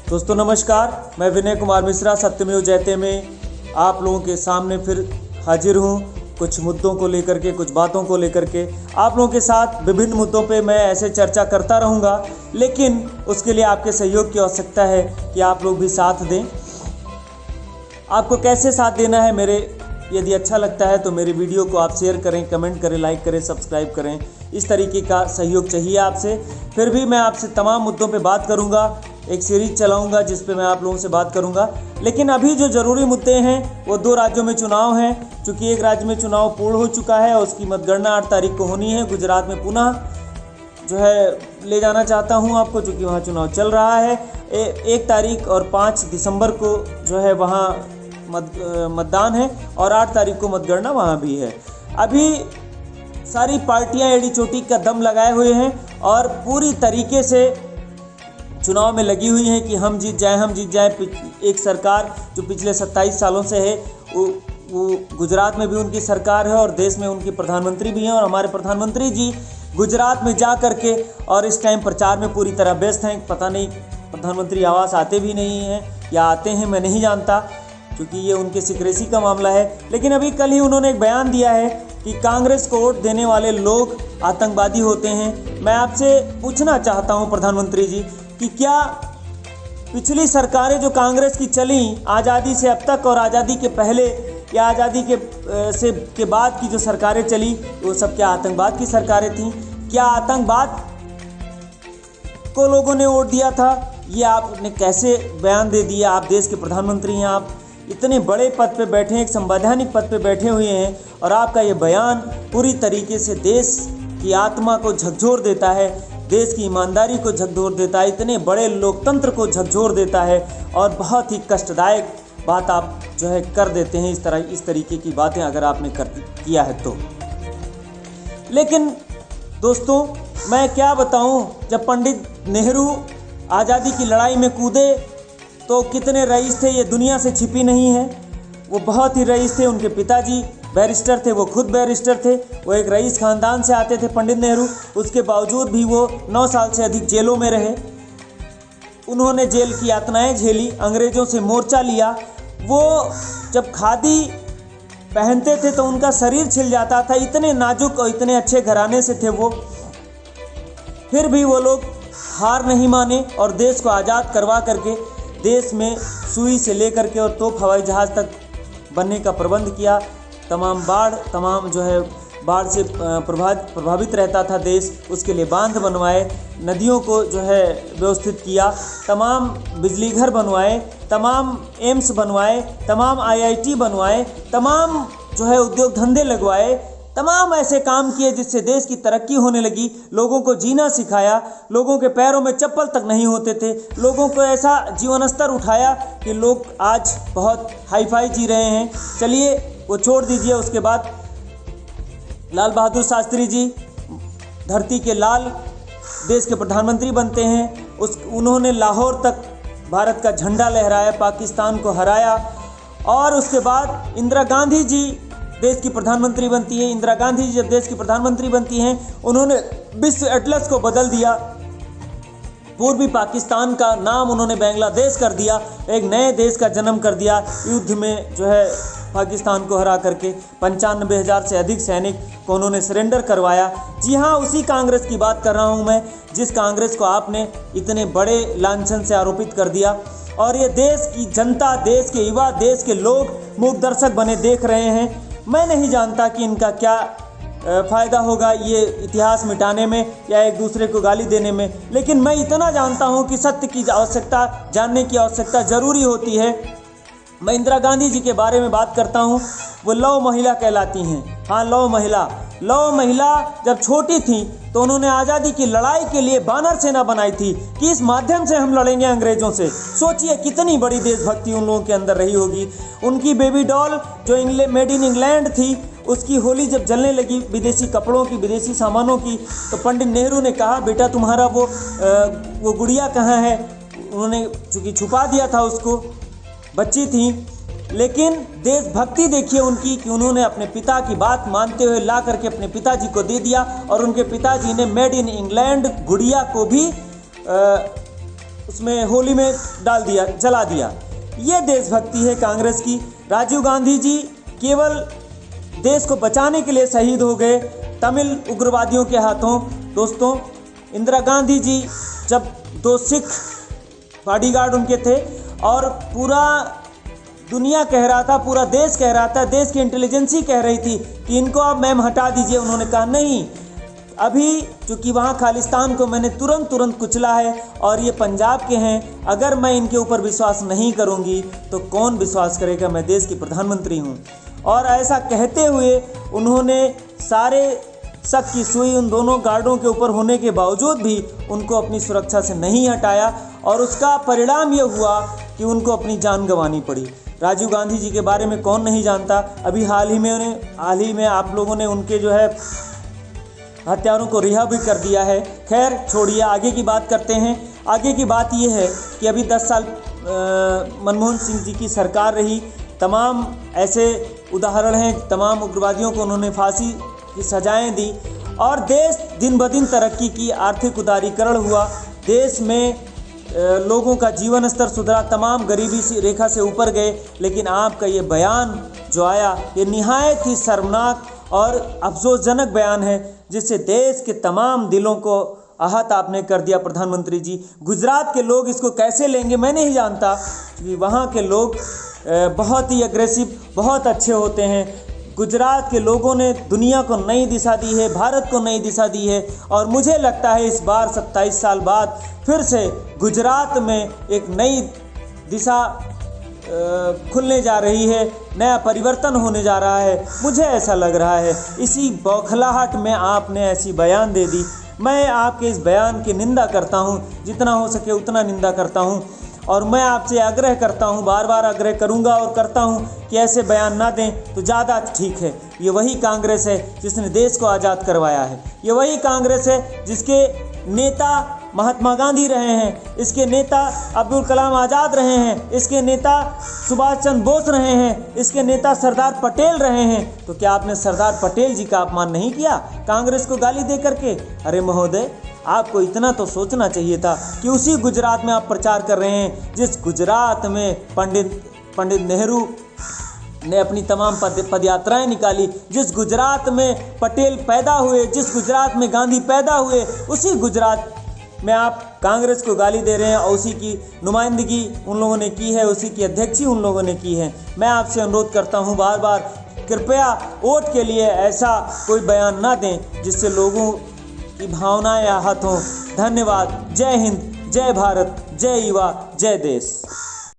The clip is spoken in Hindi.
दोस्तों नमस्कार, मैं विनय कुमार मिश्रा सत्यमेव जयते में आप लोगों के सामने फिर हाजिर हूँ। कुछ मुद्दों को लेकर के, कुछ बातों को लेकर के आप लोगों के साथ विभिन्न मुद्दों पे मैं ऐसे चर्चा करता रहूँगा, लेकिन उसके लिए आपके सहयोग की आवश्यकता है कि आप लोग भी साथ दें। आपको कैसे साथ देना है, मेरे यदि अच्छा लगता है तो मेरे वीडियो को आप शेयर करें, कमेंट करें, लाइक करें, सब्सक्राइब करें। इस तरीके का सहयोग चाहिए आपसे। फिर भी मैं आपसे तमाम मुद्दों पे बात करूंगा, एक सीरीज चलाऊंगा जिस पे मैं आप लोगों से बात करूंगा। लेकिन अभी जो ज़रूरी मुद्दे हैं वो 2 राज्यों में चुनाव हैं। चूँकि एक राज्य में चुनाव पूर्ण हो चुका है और उसकी मतगणना 8 तारीख को होनी है। गुजरात में पुनः जो है ले जाना चाहता हूँ आपको, चूँकि वहाँ चुनाव चल रहा है। 1 तारीख और 5 दिसंबर को जो है वहाँ मतदान है और 8 तारीख को मतगणना वहाँ भी है। अभी सारी पार्टियां एड़ी चोटी का दम लगाए हुए हैं और पूरी तरीके से चुनाव में लगी हुई हैं कि हम जीत जाएं। एक सरकार जो पिछले 27 सालों से है, वो गुजरात में भी उनकी सरकार है और देश में उनके प्रधानमंत्री भी हैं। और हमारे प्रधानमंत्री जी गुजरात में जा कर के और इस टाइम प्रचार में पूरी तरह व्यस्त हैं। पता नहीं प्रधानमंत्री आवास आते भी नहीं हैं या आते हैं, मैं नहीं जानता, क्योंकि ये उनके सीक्रेसी का मामला है। लेकिन अभी कल ही उन्होंने एक बयान दिया है कि कांग्रेस को वोट देने वाले लोग आतंकवादी होते हैं। मैं आपसे पूछना चाहता हूं प्रधानमंत्री जी कि क्या पिछली सरकारें जो कांग्रेस की चली आज़ादी से अब तक और आज़ादी के पहले या आज़ादी के बाद की जो सरकारें चली वो सब क्या आतंकवाद की सरकारें थीं? क्या आतंकवाद को लोगों ने वोट दिया था? ये आपने कैसे बयान दे दिया? आप देश के प्रधानमंत्री हैं, आप इतने बड़े पद पे बैठे हैं, एक संवैधानिक पद पे बैठे हुए हैं और आपका ये बयान पूरी तरीके से देश की आत्मा को झकझोर देता है, देश की ईमानदारी को झकझोर देता है, इतने बड़े लोकतंत्र को झकझोर देता है और बहुत ही कष्टदायक बात आप जो है कर देते हैं। इस तरीके की बातें अगर आपने किया है तो। लेकिन दोस्तों मैं क्या बताऊं, जब पंडित नेहरू आज़ादी की लड़ाई में कूदे तो कितने रईस थे ये दुनिया से छिपी नहीं है। वो बहुत ही रईस थे। उनके पिताजी बैरिस्टर थे, वो खुद बैरिस्टर थे, वो एक रईस ख़ानदान से आते थे पंडित नेहरू। उसके बावजूद भी वो 9 साल से अधिक जेलों में रहे। उन्होंने जेल की यातनाएं झेली, अंग्रेज़ों से मोर्चा लिया। वो जब खादी पहनते थे तो उनका शरीर छिल जाता था, इतने नाजुक और इतने अच्छे घराने से थे वो। फिर भी वो लोग हार नहीं माने और देश को आज़ाद करवा करके देश में सुई से लेकर के और तोप हवाई जहाज़ तक बनने का प्रबंध किया। तमाम जो है बाढ़ से प्रभावित रहता था देश, उसके लिए बांध बनवाए, नदियों को जो है व्यवस्थित किया, तमाम बिजली घर बनवाए, तमाम एम्स बनवाए, तमाम IIT बनवाए, तमाम जो है उद्योग धंधे लगवाए, तमाम ऐसे काम किए जिससे देश की तरक्की होने लगी। लोगों को जीना सिखाया, लोगों के पैरों में चप्पल तक नहीं होते थे, लोगों को ऐसा जीवन स्तर उठाया कि लोग आज बहुत हाई फाई जी रहे हैं। चलिए वो छोड़ दीजिए। उसके बाद लाल बहादुर शास्त्री जी धरती के लाल, देश के प्रधानमंत्री बनते हैं। उन्होंने लाहौर तक भारत का झंडा लहराया, पाकिस्तान को हराया। और उसके बाद इंदिरा गांधी जी देश की प्रधानमंत्री बनती हैं। इंदिरा गांधी जी जब देश की प्रधानमंत्री बनती हैं, उन्होंने विश्व एटलस को बदल दिया। पूर्वी पाकिस्तान का नाम उन्होंने बांग्लादेश कर दिया, एक नए देश का जन्म कर दिया। युद्ध में जो है पाकिस्तान को हरा करके 95,000 से अधिक सैनिक को उन्होंने सरेंडर करवाया। जी हाँ, उसी कांग्रेस की बात कर रहा हूँ मैं, जिस कांग्रेस को आपने इतने बड़े लांछन से आरोपित कर दिया। और ये देश की जनता, देश के युवा, देश के लोग मूक दर्शक बने देख रहे हैं। मैं नहीं जानता कि इनका क्या फ़ायदा होगा ये इतिहास मिटाने में या एक दूसरे को गाली देने में, लेकिन मैं इतना जानता हूँ कि सत्य की आवश्यकता, जानने की आवश्यकता ज़रूरी होती है। मैं इंदिरा गांधी जी के बारे में बात करता हूँ। वो लौह महिला कहलाती हैं। हाँ, लौह महिला जब छोटी थी तो उन्होंने आज़ादी की लड़ाई के लिए बानर सेना बनाई थी कि इस माध्यम से हम लड़ेंगे अंग्रेज़ों से। सोचिए कितनी बड़ी देशभक्ति उन लोगों के अंदर रही होगी। उनकी बेबी डॉल जो मेड इन इंग्लैंड थी, उसकी होली जब जलने लगी विदेशी कपड़ों की, विदेशी सामानों की, तो पंडित नेहरू ने कहा, बेटा तुम्हारा वो गुड़िया कहाँ है? उन्होंने चूँकि छुपा दिया था उसको, बच्ची थी। लेकिन देशभक्ति देखिए उनकी कि उन्होंने अपने पिता की बात मानते हुए ला करके अपने पिताजी को दे दिया और उनके पिताजी ने मेड इन इंग्लैंड गुड़िया को भी उसमें होली में डाल दिया, जला दिया। ये देशभक्ति है कांग्रेस की। राजीव गांधी जी केवल देश को बचाने के लिए शहीद हो गए तमिल उग्रवादियों के हाथों। दोस्तों, इंदिरा गांधी जी जब 2 सिख बॉडीगार्ड उनके थे और पूरा दुनिया कह रहा था, पूरा देश कह रहा था, देश की इंटेलिजेंसी कह रही थी कि इनको अब मैम हटा दीजिए, उन्होंने कहा नहीं, अभी चूँकि वहाँ खालिस्तान को मैंने तुरंत कुचला है और ये पंजाब के हैं, अगर मैं इनके ऊपर विश्वास नहीं करूँगी तो कौन विश्वास करेगा, मैं देश की प्रधानमंत्री हूँ। और ऐसा कहते हुए उन्होंने सारे शक की सुई उन दोनों गार्डों के ऊपर होने के बावजूद भी उनको अपनी सुरक्षा से नहीं हटाया और उसका परिणाम ये हुआ कि उनको अपनी जान गंवानी पड़ी। राजीव गांधी जी के बारे में कौन नहीं जानता। अभी हाल ही में आप लोगों ने उनके जो है हत्यारों को रिहा भी कर दिया है। खैर छोड़िए, आगे की बात करते हैं। आगे की बात ये है कि अभी 10 साल मनमोहन सिंह जी की सरकार रही। तमाम ऐसे उदाहरण हैं, तमाम उग्रवादियों को उन्होंने फांसी की सजाएं दी और देश दिन ब दिन तरक्की की, आर्थिक उदारीकरण हुआ, देश में लोगों का जीवन स्तर सुधरा, तमाम गरीबी सी रेखा से ऊपर गए। लेकिन आपका ये बयान जो आया, ये निहायत ही शर्मनाक और अफसोसजनक बयान है, जिससे देश के तमाम दिलों को आहत आपने कर दिया प्रधानमंत्री जी। गुजरात के लोग इसको कैसे लेंगे मैं नहीं जानता, क्योंकि वहाँ के लोग बहुत ही एग्रेसिव, बहुत अच्छे होते हैं। गुजरात के लोगों ने दुनिया को नई दिशा दी है, भारत को नई दिशा दी है और मुझे लगता है इस बार 27 साल बाद फिर से गुजरात में एक नई दिशा खुलने जा रही है, नया परिवर्तन होने जा रहा है, मुझे ऐसा लग रहा है। इसी बौखलाहट में आपने ऐसी बयान दे दी। मैं आपके इस बयान की निंदा करता हूं, जितना हो सके उतना निंदा करता हूं और मैं आपसे आग्रह करता हूं, बार बार आग्रह करूंगा और करता हूं कि ऐसे बयान ना दें तो ज़्यादा ठीक है। ये वही कांग्रेस है जिसने देश को आज़ाद करवाया है, ये वही कांग्रेस है जिसके नेता महात्मा गांधी रहे हैं, इसके नेता अब्दुल कलाम आज़ाद रहे हैं, इसके नेता सुभाष चंद्र बोस रहे हैं, इसके नेता सरदार पटेल रहे हैं। तो क्या आपने सरदार पटेल जी का अपमान नहीं किया कांग्रेस को गाली दे करके? अरे महोदय, आपको इतना तो सोचना चाहिए था कि उसी गुजरात में आप प्रचार कर रहे हैं जिस गुजरात में पंडित नेहरू ने अपनी तमाम पदयात्राएं निकाली, जिस गुजरात में पटेल पैदा हुए, जिस गुजरात में गांधी पैदा हुए, उसी गुजरात में आप कांग्रेस को गाली दे रहे हैं और उसी की नुमाइंदगी उन लोगों ने की है, उसी की अध्यक्षी उन लोगों ने की है। मैं आपसे अनुरोध करता हूं बार बार, कृपया वोट के लिए ऐसा कोई बयान ना दें जिससे लोगों की भावनाएं आहत हों। धन्यवाद। जय हिंद, जय भारत, जय युवा, जय देश।